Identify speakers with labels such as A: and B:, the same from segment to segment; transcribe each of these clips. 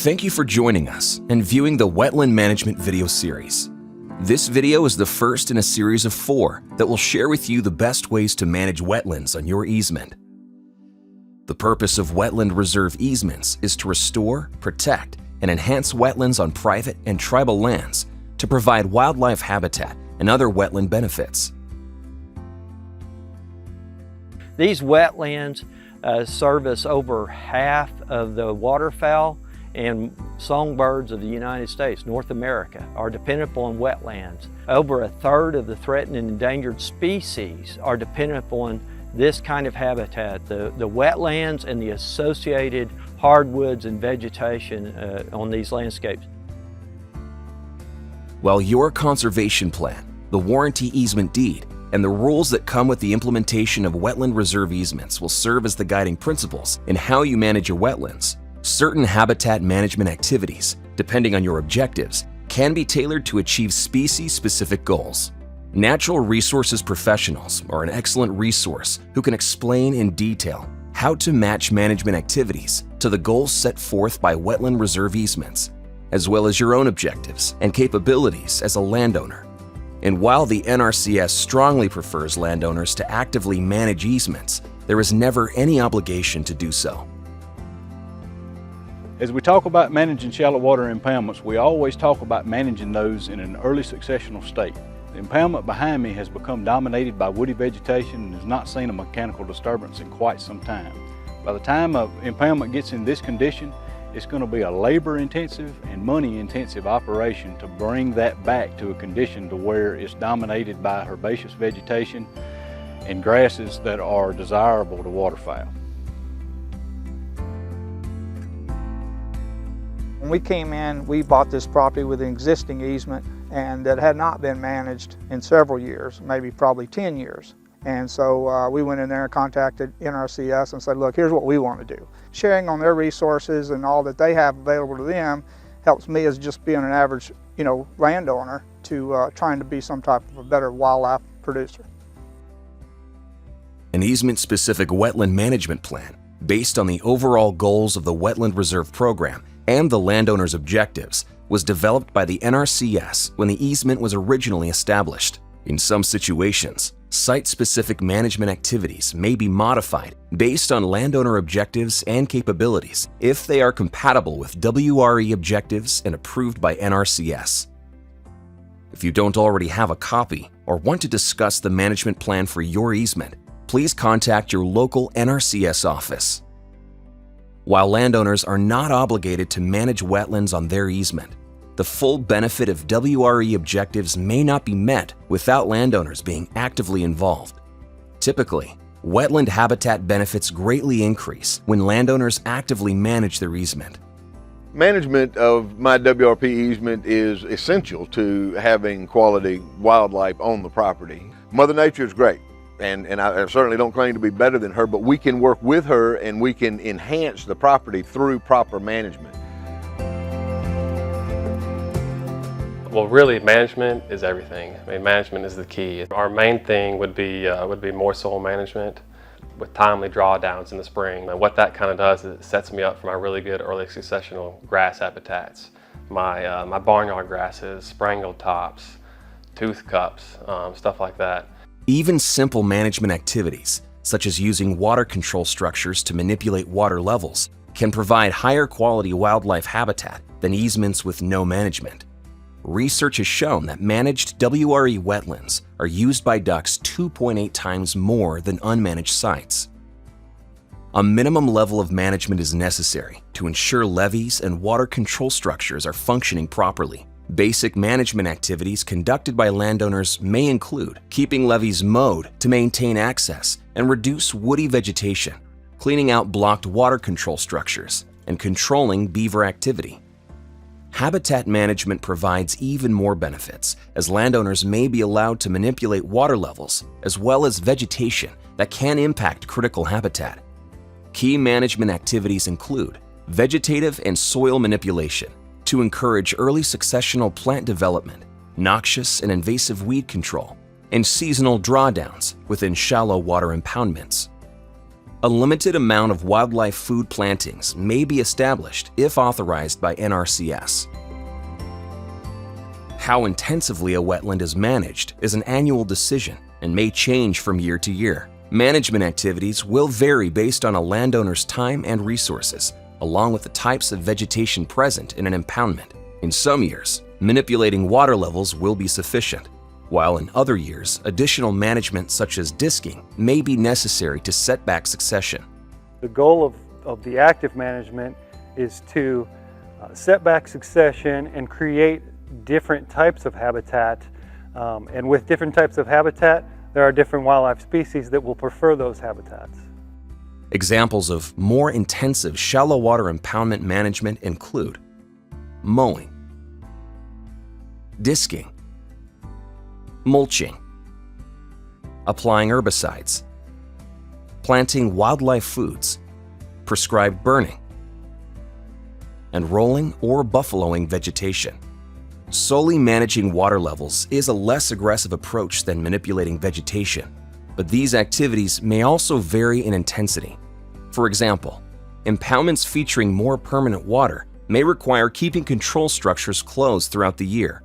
A: Thank you for joining us and viewing the Wetland Management video series. This video is the first in a series of 4 that will share with you the best ways to manage wetlands on your easement. The purpose of Wetland Reserve Easements is to restore, protect, and enhance wetlands on private and tribal lands to provide wildlife habitat and other wetland benefits.
B: These wetlands service over half of the waterfowl and songbirds of the United States, North America, are dependent upon wetlands. Over a third of the threatened and endangered species are dependent upon this kind of habitat, the wetlands and the associated hardwoods and vegetation on these landscapes.
A: While your conservation plan, the warranty easement deed, and the rules that come with the implementation of Wetland Reserve Easements will serve as the guiding principles in how you manage your wetlands, certain habitat management activities, depending on your objectives, can be tailored to achieve species-specific goals. Natural resources professionals are an excellent resource who can explain in detail how to match management activities to the goals set forth by Wetland Reserve Easements, as well as your own objectives and capabilities as a landowner. And while the NRCS strongly prefers landowners to actively manage easements, there is never any obligation to do so.
C: As we talk about managing shallow water impoundments, we always talk about managing those in an early successional state. The impoundment behind me has become dominated by woody vegetation and has not seen a mechanical disturbance in quite some time. By the time an impoundment gets in this condition, it's going to be a labor-intensive and money-intensive operation to bring that back to a condition to where it's dominated by herbaceous vegetation and grasses that are desirable to waterfowl.
D: When we came in, we bought this property with an existing easement and that had not been managed in several years, maybe probably 10 years. And so we went in there and contacted NRCS and said, look, here's what we want to do. Sharing on their resources and all that they have available to them helps me as just being an average, landowner to trying to be some type of a better wildlife producer.
A: An easement-specific wetland management plan based on the overall goals of the Wetland Reserve Program and the landowner's objectives was developed by the NRCS when the easement was originally established. In some situations, site-specific management activities may be modified based on landowner objectives and capabilities if they are compatible with WRE objectives and approved by NRCS. If you don't already have a copy or want to discuss the management plan for your easement, please contact your local NRCS office. While landowners are not obligated to manage wetlands on their easement, the full benefit of WRE objectives may not be met without landowners being actively involved. Typically, wetland habitat benefits greatly increase when landowners actively manage their easement.
E: Management of my WRP easement is essential to having quality wildlife on the property. Mother Nature is great. And I certainly don't claim to be better than her, but we can work with her and we can enhance the property through proper management.
F: Well, really, management is everything. I mean, management is the key. Our main thing would be more soil management with timely drawdowns in the spring. And what that kind of does is it sets me up for my really good early successional grass habitats. My barnyard grasses, sprangled tops, tooth cups, stuff like that.
A: Even simple management activities, such as using water control structures to manipulate water levels, can provide higher quality wildlife habitat than easements with no management. Research has shown that managed WRE wetlands are used by ducks 2.8 times more than unmanaged sites. A minimum level of management is necessary to ensure levees and water control structures are functioning properly. Basic management activities conducted by landowners may include keeping levees mowed to maintain access and reduce woody vegetation, cleaning out blocked water control structures, and controlling beaver activity. Habitat management provides even more benefits, as landowners may be allowed to manipulate water levels as well as vegetation that can impact critical habitat. Key management activities include vegetative and soil manipulation to encourage early successional plant development, noxious and invasive weed control, and seasonal drawdowns within shallow water impoundments. A limited amount of wildlife food plantings may be established if authorized by NRCS. How intensively a wetland is managed is an annual decision and may change from year to year. Management activities will vary based on a landowner's time and resources, along with the types of vegetation present in an impoundment. In some years, manipulating water levels will be sufficient, while in other years, additional management such as disking may be necessary to set back succession.
G: The goal of the active management is to set back succession and create different types of habitat. And with different types of habitat, there are different wildlife species that will prefer those habitats.
A: Examples of more intensive shallow water impoundment management include mowing, disking, mulching, applying herbicides, planting wildlife foods, prescribed burning, and rolling or buffaloing vegetation. Solely managing water levels is a less aggressive approach than manipulating vegetation, but these activities may also vary in intensity. For example, impoundments featuring more permanent water may require keeping control structures closed throughout the year,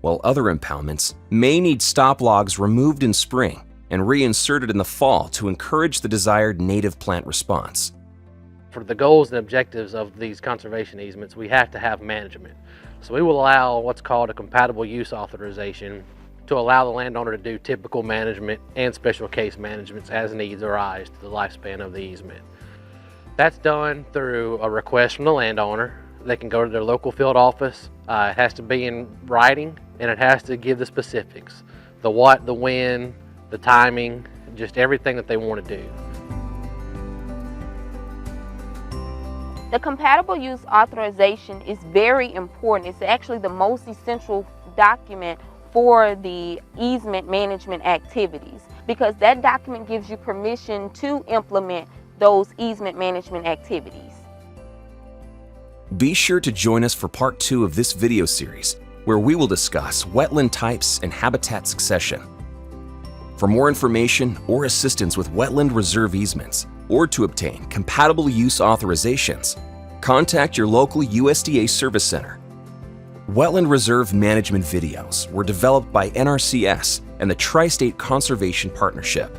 A: while other impoundments may need stop logs removed in spring and reinserted in the fall to encourage the desired native plant response.
H: For the goals and objectives of these conservation easements, we have to have management. So we will allow what's called a compatible use authorization to allow the landowner to do typical management and special case managements as needs arise to the lifespan of the easement. That's done through a request from the landowner. They can go to their local field office. It has to be in writing, and it has to give the specifics. The what, the when, the timing, just everything that they want to do.
I: The compatible use authorization is very important. It's actually the most essential document for the easement management activities, because that document gives you permission to implement those easement management activities.
A: Be sure to join us for part 2 of this video series, where we will discuss wetland types and habitat succession. For more information or assistance with wetland reserve easements, or to obtain compatible use authorizations, contact your local USDA Service Center. Wetland Reserve Management videos were developed by NRCS and the Tri-State Conservation Partnership.